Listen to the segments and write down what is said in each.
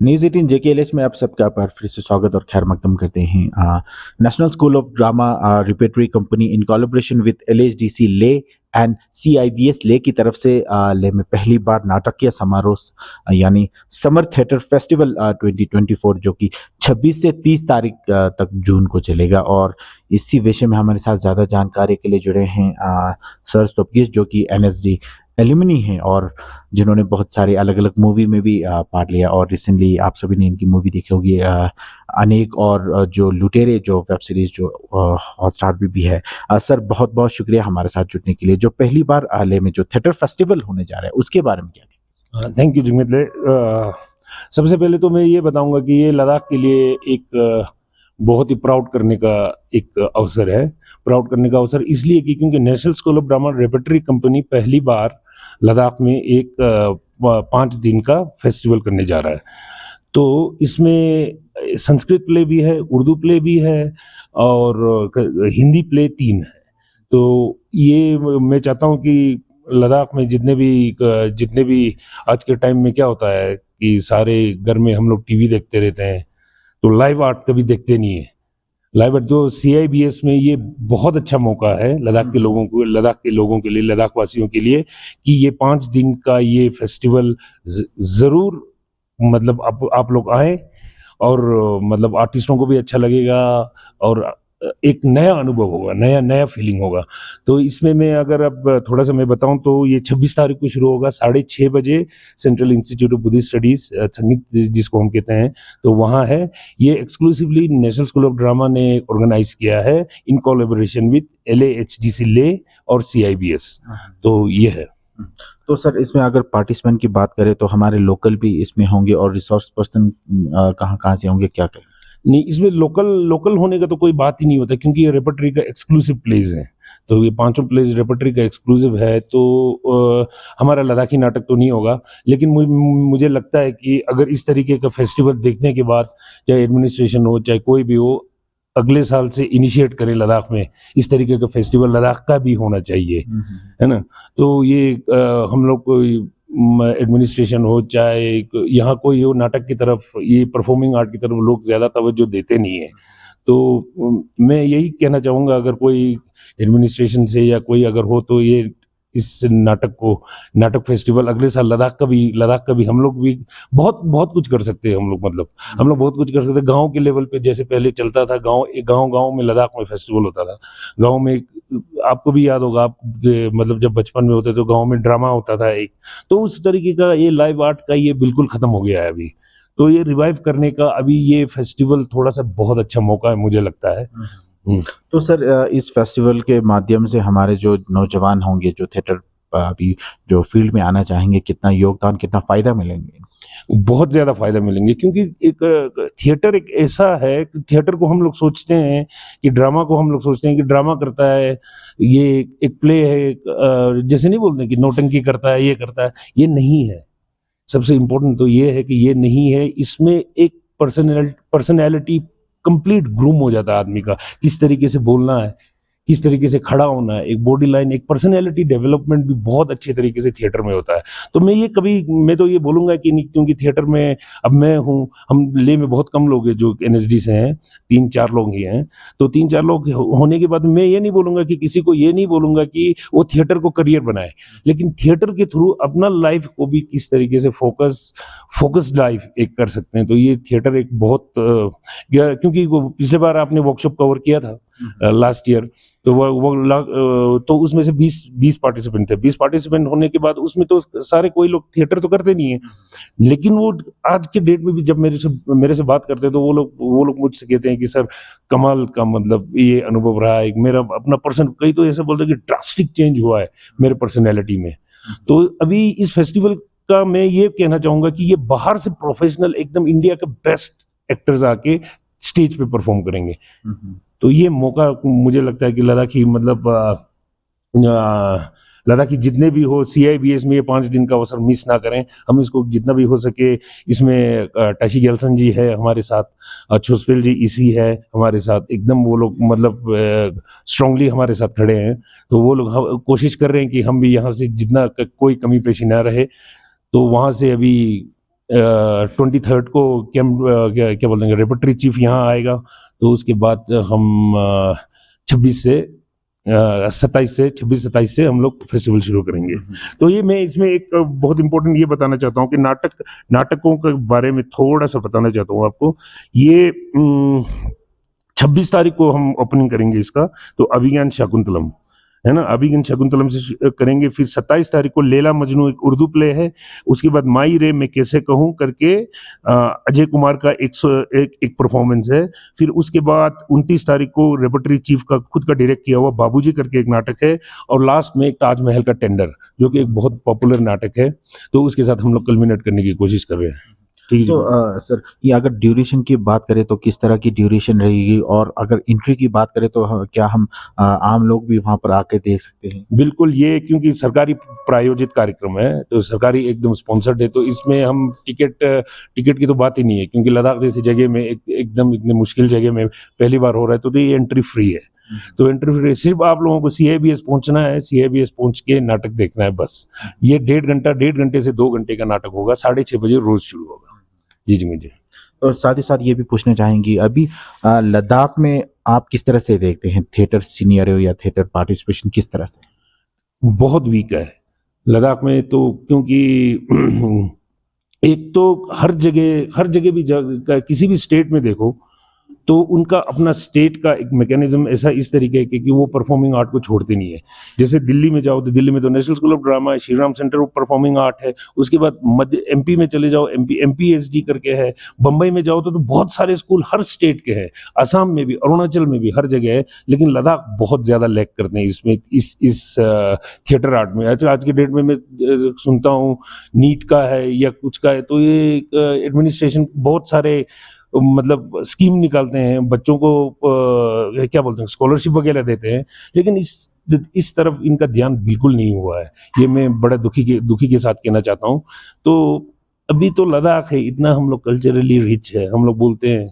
News 18 JKLH में आप सबका एक बार फिर से स्वागत और खैर मकदम करते हैं। National School of Drama repertory company in collaboration with LHDC ले एंड सीआईबीएस ले की तरफ से ले में पहली बार नाटकीय समारोह यानी समर थिएटर फेस्टिवल 2024 जो कि 26 से 30 तारीख तक जून को चलेगा। और इसी विषय में हमारे साथ ज़्यादा जानकारी के लिए जुड़े हैं सर स्तोपगिस जो कि एनएसडी एल्यूमिनी हैं और जिन्होंने बहुत सारे अलग-अलग मूवी में भी पार्ट लिया। और रिसेंटली आप सभी ने इनकी मूवी देखी होगी अनेक, और जो लुटेरे जो वेब सीरीज़ जो हॉटस्टार पे भी है। सर बहुत-बहुत शुक्रिया हमारे साथ जुड़ने के लिए। जो पहली बार लेह में जो थिएटर फेस्टिवल होने जा रहा है उसके बारे में क्या कहेंगे? थैंक यू जिमित। सबसे पहले तो मैं ये बताऊंगा कि ये लद्दाख के लिए एक बहुत ही प्राउड करने का एक अवसर है। प्राउड करने का अवसर इसलिए कि क्योंकि national School of drama repertory company पहली बार लद्दाख में एक 5 दिन का फेस्टिवल करने जा रहा है। तो इसमें संस्कृत प्ले भी है, उर्दू प्ले भी है और हिंदी प्ले 3 है। तो ये मैं चाहता हूँ कि लद्दाख में जितने भी आज के टाइम में क्या होता है कि सारे घर में हम लोग टीवी देखते रहते हैं, तो लाइव आर्ट कभी देखते नहीं है। लाइव आर्ट जो सीआईबीएस में ये बहुत अच्छा मौका है लद्दाख के लोगों के लिए, लद्दाख वासियों के लिए, कि ये 5 दिन का ये फेस्टिवल जरूर मतलब आप लोग आए और मतलब आर्टिस्टों को भी अच्छा लगेगा और एक नया अनुभव होगा, नया फीलिंग होगा। तो इसमें मैं अगर अब थोड़ा सा मैं बताऊं तो ये 26 तारीख को शुरू होगा 6:30 बजे central institute of Buddhist studies, संगीत जिसको हम कहते हैं, तो वहाँ है। ये exclusively national School of drama ने ऑर्गेनाइज किया है इन कोलैबोरेशन विद एलएएचडीसी ले और सीआईबीएस। तो ये है। तो सर इसमें अगर पार्टिसिपेंट की बात करें तो हमारे लोकल भी इसमें होंगे और रिसोर्स पर्सन कहाँ से होंगे, क्या कहें? नहीं, इसमें लोकल होने का तो कोई बात ही नहीं होता क्योंकि ये रेपर्टरी का एक्सक्लूसिव प्लेज है। तो ये 5 प्लेज रेपर्टरी का एक्सक्लूसिव है। तो हमारा लद्दाखी नाटक तो नहीं होगा, लेकिन मुझे लगता है कि अगर इस तरीके का फेस्टिवल देखने के बाद चाहे एडमिनिस्ट्रेशन हो चाहे कोई भी हो, अगले साल से इनिशिएट करें लद्दाख में इस तरीके का फेस्टिवल लद्दाख का भी होना चाहिए, है ना। तो ये हम लोग कोई एडमिनिस्ट्रेशन हो चाहे यहाँ कोई हो, नाटक की तरफ, ये परफॉर्मिंग आर्ट की तरफ लोग ज़्यादा तवज्जो देते नहीं है। तो मैं यही कहना चाहूँगा अगर कोई एडमिनिस्ट्रेशन से या कोई अगर हो तो ये इस नाटक फेस्टिवल अगले साल लद्दाख का भी हम लोग भी बहुत कुछ कर सकते हैं। हम लोग बहुत कुछ कर सकते हैं। गांव के लेवल पे जैसे पहले चलता था, गांव में लद्दाख में फेस्टिवल होता था। गांव में आपको भी याद होगा, आप मतलब जब बचपन में होते तो गांव में ड्रामा होता था एक, तो उस तरीके का ये लाइव आर्ट का ये बिल्कुल खत्म हो गया है अभी। तो ये रिवाइव करने का अभी ये फेस्टिवल थोड़ा सा बहुत अच्छा मौका है मुझे लगता है। तो सर इस फेस्टिवल के माध्यम से हमारे जो नौजवान होंगे जो थिएटर अभी जो फील्ड में आना चाहेंगे, कितना योगदान, कितना फायदा मिलेंगे? बहुत ज़्यादा फायदा मिलेंगे क्योंकि एक थिएटर एक ऐसा है कि थिएटर को हम लोग सोचते हैं कि ड्रामा को हम लोग सोचते हैं कि ड्रामा करता है, ये एक प्ले है, जैसे नहीं बोलते कि नौटंकी करता है, ये करता है, ये नहीं है। सबसे इम्पोर्टेंट तो ये है कि ये नहीं है। इसमें एक पर्सनैलिटी कंप्लीट ग्रूम हो जाता है आदमी का, किस तरीके से बोलना है, किस तरीके से खड़ा होना है, एक बॉडी लाइन, एक पर्सनैलिटी डेवलपमेंट भी बहुत अच्छे तरीके से थिएटर में होता है। तो मैं तो ये बोलूँगा कि नहीं, क्योंकि थिएटर में अब मैं हूँ, हम ले में बहुत कम लोग हैं जो एनएसडी से हैं, 3-4 लोग ही हैं। तो 3-4 लोग होने के बाद मैं ये नहीं बोलूँगा कि किसी को ये नहीं बोलूँगा कि वो थिएटर को करियर बनाए, लेकिन थिएटर के थ्रू अपना लाइफ को भी किस तरीके से फोकस्ड लाइफ एक कर सकते हैं। तो ये थिएटर एक बहुत क्योंकि पिछले बार आपने वर्कशॉप कवर किया था लास्ट ईयर, तो उसमें से 20 पार्टिसिपेंट थे। 20 पार्टिसिपेंट होने के बाद उसमें तो सारे कोई लोग थिएटर तो करते नहीं है, लेकिन वो आज के डेट में भी जब मेरे से बात करते हैं तो वो लोग मुझसे कहते हैं कि सर कमाल का मतलब ये अनुभव रहा है। मेरा अपना कई तो ऐसे बोलते हैं कि ड्रास्टिक चेंज हुआ है मेरे पर्सनैलिटी में। तो अभी इस फेस्टिवल का मैं ये कहना चाहूंगा कि ये बाहर से प्रोफेशनल एकदम इंडिया के बेस्ट एक्टर्स आके स्टेज पे परफॉर्म करेंगे। तो ये मौका मुझे लगता है कि लद्दाखी जितने भी हो सीआईबीएस में ये 5 दिन का अवसर मिस ना करें। हम इसको जितना भी हो सके, इसमें टाशी गेल्सन जी है हमारे साथ, छुसपेल जी इसी है हमारे साथ, एकदम वो लोग मतलब स्ट्रांगली हमारे साथ खड़े हैं। तो वो लोग कोशिश कर रहे हैं कि हम भी यहाँ से जितना कोई कमी पेशी ना रहे। तो वहाँ से अभी 23rd को क्या क्या बोलते हैं रेपर्टरी चीफ यहाँ आएगा, तो उसके बाद हम 26 से 27 से हम लोग फेस्टिवल शुरू करेंगे। तो ये मैं इसमें एक बहुत इंपॉर्टेंट ये बताना चाहता हूँ कि नाटकों के बारे में थोड़ा सा बताना चाहता हूँ आपको। ये 26 तारीख को हम ओपनिंग करेंगे इसका, तो अभिज्ञान शाकुंतलम है ना, अभिज्ञान शकुंतलम से करेंगे। फिर 27 तारीख को लैला मजनू एक उर्दू प्ले है। उसके बाद माई रे मैं कैसे कहूँ करके अजय कुमार का एक परफॉर्मेंस है। फिर उसके बाद 29 तारीख को रेपर्टरी चीफ का खुद का डायरेक्ट किया हुआ बाबूजी करके एक नाटक है। और लास्ट में एक ताजमहल का टेंडर, जो कि एक बहुत पॉपुलर नाटक है, तो उसके साथ हम लोग कल्मिनेट करने की कोशिश कर रहे हैं। ठीक है। तो सर, ये अगर ड्यूरेशन की बात करें तो किस तरह की ड्यूरेशन रहेगी, और अगर एंट्री की बात करें तो क्या हम आम लोग भी वहां पर आके देख सकते हैं? बिल्कुल, ये क्योंकि सरकारी प्रायोजित कार्यक्रम है, तो सरकारी एकदम स्पॉन्सर्ड है, तो इसमें हम टिकट की तो बात ही नहीं है, क्योंकि लद्दाख जैसी जगह में एकदम इतनी मुश्किल जगह में पहली बार हो रहा है, तो ये एंट्री फ्री है। तो एंट्री फ्री, सिर्फ आप लोगों को CIBS पहुंचना है, CIBS पहुंच के नाटक देखना है बस। ये 1.5 घंटे से 2 घंटे का नाटक होगा, 6:30 बजे रोज शुरू होगा। जी मुझे। और साथ ही साथ ये भी पूछना चाहेंगे, अभी लद्दाख में आप किस तरह से देखते हैं थिएटर सिनेरियो या थिएटर पार्टिसिपेशन किस तरह से? बहुत वीक है लद्दाख में, तो क्योंकि एक तो हर जगह भी किसी भी स्टेट में देखो तो उनका अपना स्टेट का एक मैकेनिज्म ऐसा इस तरीके के कि वो परफॉर्मिंग आर्ट को छोड़ते नहीं है। जैसे दिल्ली में जाओ तो दिल्ली में तो नेशनल स्कूल ऑफ ड्रामा है, Shriram centre of performing art है। उसके बाद मध्य MP में चले जाओ, MPSD करके है। बम्बई में जाओ तो बहुत सारे स्कूल हर स्टेट के हैं, असम में भी, अरुणाचल में भी, हर जगह है। लेकिन लद्दाख बहुत ज्यादा लैक करते हैं इसमें, इस थिएटर आर्ट में। आज के डेट में मैं सुनता हूँ नीट का है या कुछ का है, तो ये एडमिनिस्ट्रेशन बहुत सारे मतलब स्कीम निकालते हैं, बच्चों को क्या बोलते हैं स्कॉलरशिप वगैरह देते हैं, लेकिन इस तरफ इनका ध्यान बिल्कुल नहीं हुआ है। ये मैं बड़ा दुखी के साथ कहना चाहता हूँ। तो अभी तो लद्दाख है, इतना हम लोग कल्चरली रिच है, हम लोग बोलते हैं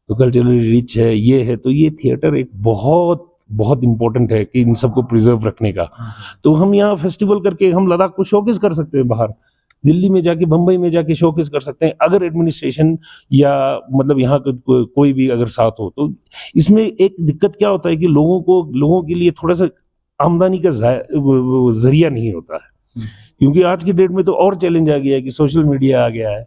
तो कल्चरली रिच है, ये है, तो ये थिएटर एक बहुत बहुत इंपॉर्टेंट है कि इन सबको प्रिजर्व रखने का। तो हम यहाँ फेस्टिवल करके हम लद्दाख को शोकेस कर सकते हैं, बाहर दिल्ली में जाके, बम्बई में जाके शोकेस कर सकते हैं, अगर एडमिनिस्ट्रेशन या मतलब यहाँ का कोई भी अगर साथ हो। तो इसमें एक दिक्कत क्या होता है कि लोगों के लिए थोड़ा सा आमदनी का जरिया नहीं होता है, क्योंकि आज की डेट में तो और चैलेंज आ गया है कि सोशल मीडिया आ गया है,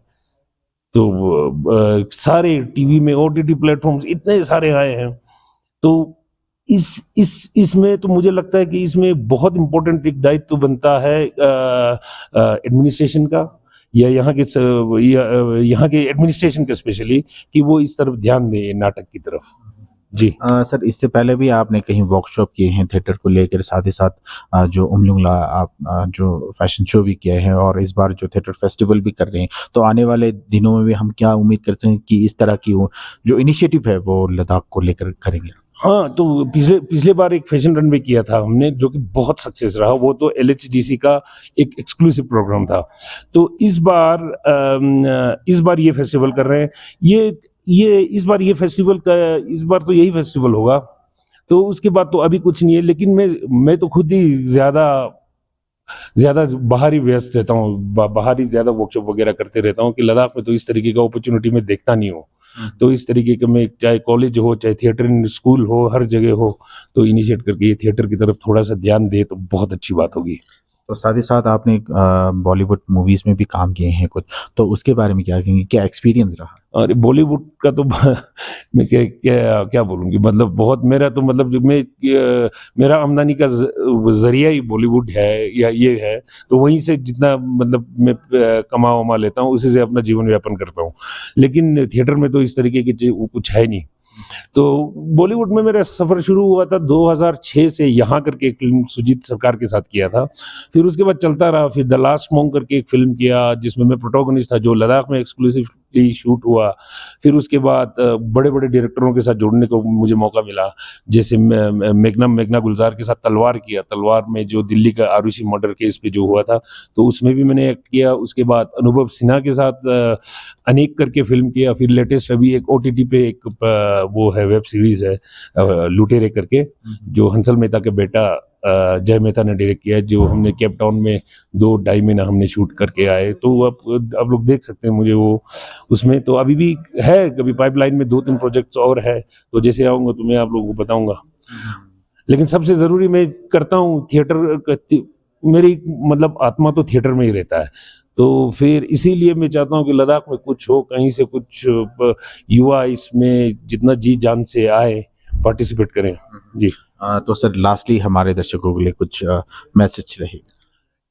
तो सारे टीवी में OTT प्लेटफॉर्म्स इतने सारे आए हैं। तो इसमें तो मुझे लगता है कि इसमें बहुत इंपॉर्टेंट एक दायित्व बनता है एडमिनिस्ट्रेशन का, या यहाँ के एडमिनिस्ट्रेशन का स्पेशली, कि वो इस तरफ ध्यान दें नाटक की तरफ। जी सर, इससे पहले भी आपने कहीं वर्कशॉप किए हैं थिएटर को लेकर, साथ ही साथ जो उमलुंगला आप जो फैशन शो भी किए हैं, और इस बार जो थिएटर फेस्टिवल भी कर रहे हैं, तो आने वाले दिनों में भी हम क्या उम्मीद करते हैं कि इस तरह की जो इनिशिएटिव है वो लद्दाख को लेकर करेंगे? हाँ, तो पिछले बार एक फैशन रनवे किया था हमने, जो कि बहुत सक्सेस रहा। वो तो LHDC का एक एक्सक्लूसिव प्रोग्राम था। तो इस बार ये फेस्टिवल कर रहे हैं। इस बार तो यही फेस्टिवल होगा। तो उसके बाद तो अभी कुछ नहीं है, लेकिन मैं तो खुद ही ज्यादा बाहर ही व्यस्त रहता हूँ, बाहर ही ज्यादा वर्कशॉप वगैरह करते रहता हूँ, कि लद्दाख में तो इस तरीके का अपॉर्चुनिटी मैं देखता नहीं हूँ। तो इस तरीके के में, चाहे कॉलेज हो, चाहे थिएटर स्कूल हो, हर जगह हो, तो इनिशिएट करके ये थिएटर की तरफ थोड़ा सा ध्यान दे तो बहुत अच्छी बात होगी। तो साथ ही साथ आपने बॉलीवुड मूवीज में भी काम किए हैं कुछ, तो उसके बारे में क्या कहेंगे, क्या एक्सपीरियंस रहा? और बॉलीवुड का तो मैं क्या बोलूँगी, मतलब बहुत मेरा आमदनी का जरिया ही बॉलीवुड है, या ये है। तो वहीं से जितना मतलब मैं कमा लेता हूँ, उसी से अपना जीवन यापन करता हूँ। लेकिन थिएटर में तो इस तरीके की कुछ है नहीं। तो बॉलीवुड में मेरा सफर शुरू हुआ था 2006 से, यहाँ करके एक फिल्म सुजीत सरकार के साथ किया था। फिर उसके बाद चलता रहा। फिर द लास्ट मॉन्क करके एक फिल्म किया, जिसमें मैं प्रोटोगनिस्ट था, जो लद्दाख में एक्सक्लूसिवली शूट हुआ। फिर उसके बाद बड़े बड़े डायरेक्टरों के साथ जुड़ने को मुझे मौका मिला, जैसे मेघना गुलजार के साथ तलवार किया। तलवार में जो दिल्ली का आरुषि मर्डर केस पे जो हुआ था, तो उसमें भी मैंने एक्ट किया। उसके बाद अनुभव सिन्हा के साथ अनेक करके फिल्म किया। फिर लेटेस्ट अभी एक OTT पे एक वो है, वेब सीरीज है लुटेरे करके, जो हंसल मेहता के बेटा जय मेहता ने डायरेक्ट किया है, जो हमने केप टाउन में 2-2.5 महीना हमने शूट करके आए। तो आप लोग देख सकते हैं मुझे वो उसमें, तो अभी भी है, कभी पाइपलाइन में 2-3 प्रोजेक्ट्स और है, तो जैसे आऊँगा तो मैं आप लोगों को बताऊँगा। लेकिन सबसे ज़रूरी मैं करता हूँ थिएटर, मेरी मतलब आत्मा तो थिएटर में ही रहता है। तो फिर इसीलिए मैं चाहता हूँ कि लद्दाख में कुछ हो, कहीं से कुछ युवा इसमें जितना जी जान से आए, पार्टिसिपेट करें। जी। तो सर लास्टली हमारे दर्शकों के लिए कुछ मैसेज रहेगा?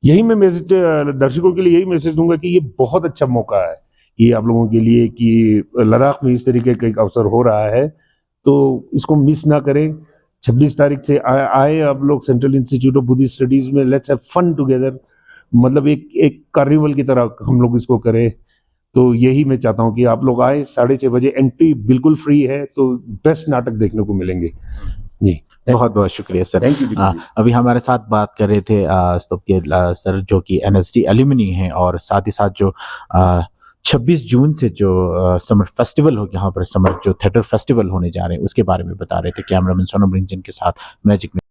यही मैं मैसेज दर्शकों के लिए यही मैसेज दूंगा कि ये बहुत अच्छा मौका है कि आप लोगों के लिए कि लद्दाख में इस तरीके का एक अवसर हो रहा है, तो इसको मिस ना करें। 26 तारीख से आए आप लोग central institute of Buddhist studies में, लेट्स हैव फन टुगेदर। मतलब एक कार्निवल की तरह हम लोग इसको करें। तो यही मैं चाहता हूँ कि आप लोग आए, 6:30 बजे एंट्री बिल्कुल फ्री है, तो बेस्ट नाटक देखने को मिलेंगे। जी, बहुत बहुत शुक्रिया सर। Thank you. अभी हमारे साथ बात कर रहे थे स्तूप के सर, जो कि एनएसडी एल्यूमिनी हैं, और साथ ही साथ जो 26 जून से जो समर फेस्टिवल हो, यहाँ पर समर जो थिएटर फेस्टिवल होने जा रहे हैं, उसके बारे में बता रहे थे। कैमरामैन सोनम रंजन के साथ मैजिक में।